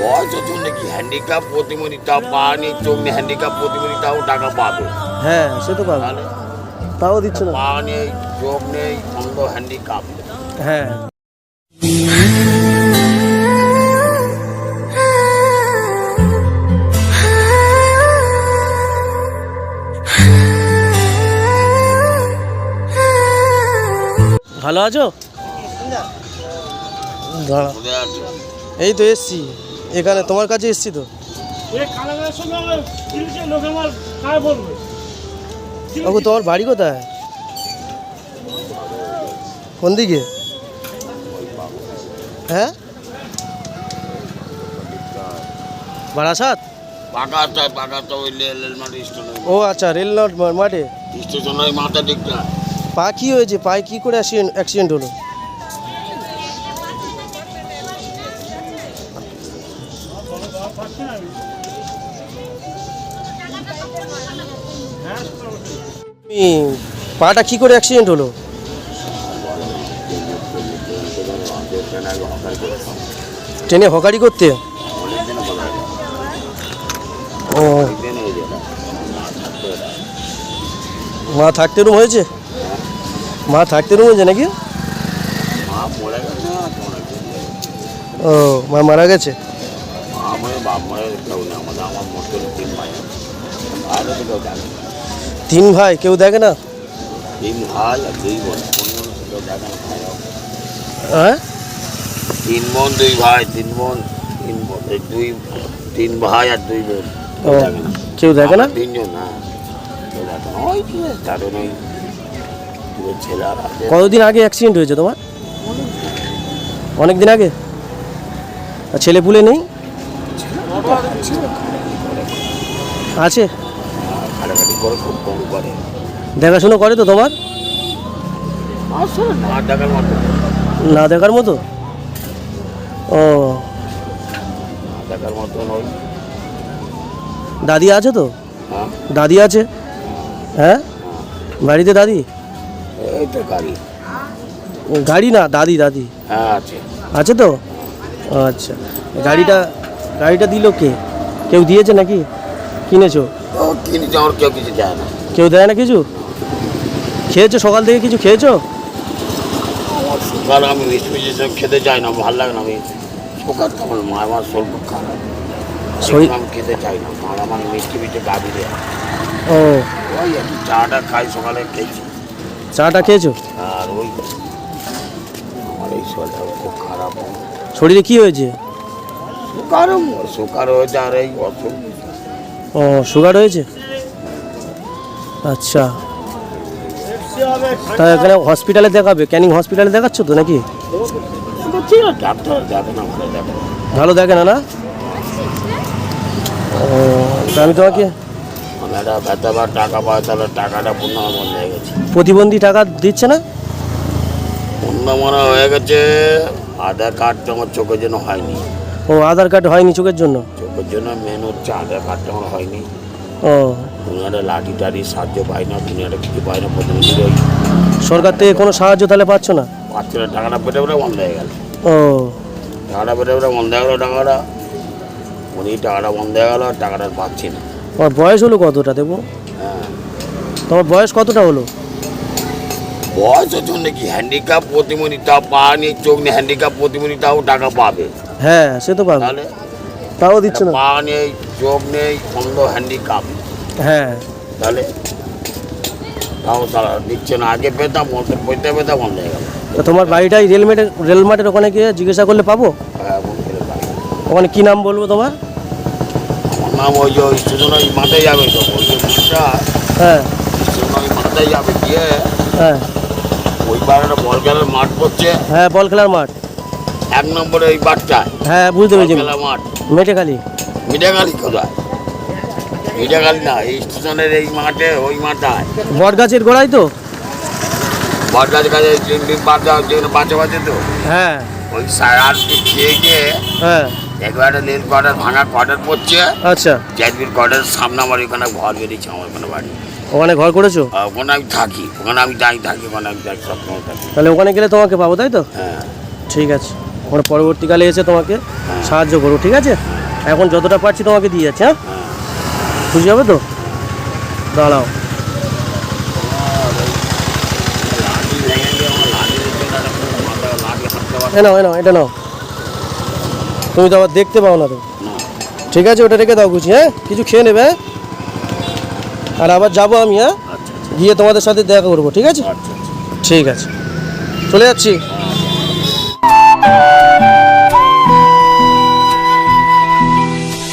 বয়সের জন্য কি হ্যান্ডিক্যাপ প্রতিমণি তাও পা নেই চোখ নেই হ্যান্ডিক্যাপ প্রতিমণি তাও টাকা পাবে। হ্যাঁ সে তো পাবে, তাহলে তাও দিচ্ছে না। পা নেই চোখ নেই অন্ধ হ্যান্ডিক্যাপ। হ্যাঁ ভালো আছো? দাঁড়া, কোথায় আছো? এই তো এসছি এখানে, তোমার কাছে এসছি তো। বাবু তোমার বাড়ি কোথায়, কোন দিকে? হ্যাঁ বারাসাত। পাকাটা ওই রেল মাঠে স্টেশন। ও আচ্ছা, রেল মাঠে স্টেশন ওই মাথা দিকটা। পা কি হয়েছে, পায়ে কি করে অ্যাক্সিডেন্ট হলো? পাটা কি করে অ্যাক্সিডেন্ট হলো? ট্রেনে হকারি করতে? ও মা থাকতে রুম হয়েছে, মা থাকতে রুম হয়েছে নাকি? ও মা মারা গেছে। তিন ভাই, কেউ দেখে না? হ্যাঁ তিন বোন দুই ভাই, তিন বোন তিন ভাই আর দুই বোন। ও কেউ দেখে না? তিনজন না, ওই কারণ ওই ছেলে আর কতদিন আগে অ্যাক্সিডেন্ট হয়েছে তোমার? অনেক দিন আগে। আর ছেলে পুলে নেই? আছে, খাটাখাটি করে খুব কম করে, দেখাশুনো করে তো তোমার? আসলে না দেখার মতো, না দেখার মতো। ও না দেখার মতো নয়। দাদি আছে তো? হ্যাঁ দাদি আছে? হ্যাঁ বাড়িতে দাদি? এই তো গাড়ি। গাড়ি না, দাদি দাদি হ্যাঁ আছে। আছে তো? আচ্ছা, গাড়িটা দিল কে, কেউ দিয়েছে নাকি কিনেছো? ও কিনেছে, আমার কেউ কিছু দেয় না। কেউ দেয় না কিছু? খেয়েছো সকাল থেকে, কিছু খেয়েছো? আমার সুগার, আমি মিষ্টি মিষ্টি সব খেতে চাই না, ভালো লাগে না। আমি সুগার তো আমার মা, আমার শরীর খুব খারাপ, শরীর- আমি খেতে চাই না। মা আমার মিষ্টি মিষ্টি গাড়ি দেয়। ও ওই আমি চাটা খাই, সকালে খেয়েছি। চাটা খেয়েছো? আর ওই আমার এই শরীরটা খুব খারাপ। শরীরে কি হয়েছে? সুগার হয়েছে আর এই অসুখ। ও সুগার হয়েছে, আচ্ছা। তা এখানে হসপিটালে দেখাবে, ক্যানিং হসপিটালে দেখাচ্ছ তো নাকি? ডাক্তার দেখে না, ভালো দেখে না। ভালো দেখে না না? ও তা আমি তোমাকে আমি একটা ব্যথা বা টাকা পাই, তাহলে টাকাটা পূর্ণ বন্ধ হয়ে গেছে। প্রতিবন্ধী টাকা দিচ্ছে না? পূর্ণ মনে হয়ে গেছে। আধার কার্ডটা আমার চোখের জন্য হয়নি। ও আধার কার্ড হয়নি চোখের জন্য? চোখের জন্য মেন হচ্ছে আধার কার্ডটা আমার হয়নি। ও দুনিয়াটা লাঠি টাঠি সাহায্য পাই না, দুনিয়াটা কিছু পাই না। প্রতিনিধি ওই সরকার থেকে কোনো সাহায্য তাহলে পাচ্ছ না? পাচ্ছে না, টাকাটা পেটে পেটে বন্ধ হয়ে গেল। ও টাকাটা পেটে পেটে বন্ধ হয়ে গেলো। টাকাটা উনি টাকাটা বন্ধ হয়ে গেলো, টাকাটা পাচ্ছি না। তোমার বয়স হলো কতটা দেবো? হ্যাঁ তোমার বয়স কতটা হলো? বয়সের জন্য কি হ্যান্ডিক্যাপ প্রতিমণি তাও পা নেই চোখ নেই হ্যান্ডিক্যাপ প্রতিমণি তাও টাকা পাবে। হ্যাঁ সে তো পাবে, তাহলে তাও দিচ্ছে না। পা নেই চোখ নেই অন্ধ হ্যান্ডিক্যাপ, হ্যাঁ তাহলে তাও তারা দিচ্ছে না। আগে পেতাম, পয়সা পেতাম, বন্ধ হয়ে গেল। তা তোমার বাড়িটাই রেল মাঠের ওখানে গিয়ে জিজ্ঞাসা করলে পাবো? হ্যাঁ বন্ধুদের বাড়ি। ওখানে কি নাম বলবো তোমার? আমার নাম ওই যে স্টেশন ওই মাথায় যাবে তো, ওই যে মাঠটা হ্যাঁ স্টেশন ওই মাথায় যাবে গিয়ে হ্যাঁ ওই বার একটা বল খেলার মাঠ পড়ছে, হ্যাঁ বল খেলার মাঠ। 1 নম্বরে ওই বারটায় হ্যাঁ বুঝতে বল পেরেছি, খেলার মাঠ। মেটেখালি। মিঠাগালি কোথায়? মিঠাগালি না, এই স্টেশনের এই মাঠে, ওই মাথায় বট গাছের গোড়ায় তো? বটগাছ গাছে বাচ্চা যেখানে বাচ্চা বাচ্চা তো হ্যাঁ ওই সাড়ে 8 ফিট খেয়ে গিয়ে হ্যাঁ একবারে রেল কোয়ার্টার ভাঙা কোয়ার্টার পড়ছে। আচ্ছা, জ্যাজবির কোয়ার্টারের সামনে আমার ওখানে ঘর বেরিয়েছে, আমার ওখানে বাড়ি। ওখানে ঘর করেছো? ওখানে আমি থাকি, ওখানে আমি যাই থাকি, ওখানে আমি যাই সবসময় থাকি। তাহলে ওখানে গেলে তোমাকে পাবো তাই তো? হ্যাঁ ঠিক আছে। আমরা পরবর্তীকালে এসে তোমাকে সাহায্য করবো, ঠিক আছে? এখন যতটা পারছি তোমাকে দিয়ে যাচ্ছি, হ্যাঁ? খুশি হবে তো? দাঁড়াও। লাঠি ভেঙে গিয়ে আমার লাঠি দিতে মাথা লাঠি হাঁটতে পারছে নাও এটা নাও, তুমি তো আবার দেখতে পাও না তো। না। ঠিক আছে, ওটা রেখে দাও গুছি, হ্যাঁ? কিছু খেয়ে নেবে, হ্যাঁ? আর আবার যাবো আমি, হ্যাঁ? আচ্ছা গিয়ে তোমাদের সাথে দেখা করবো, ঠিক আছে? আচ্ছা আচ্ছা ঠিক আছে, চলে যাচ্ছি।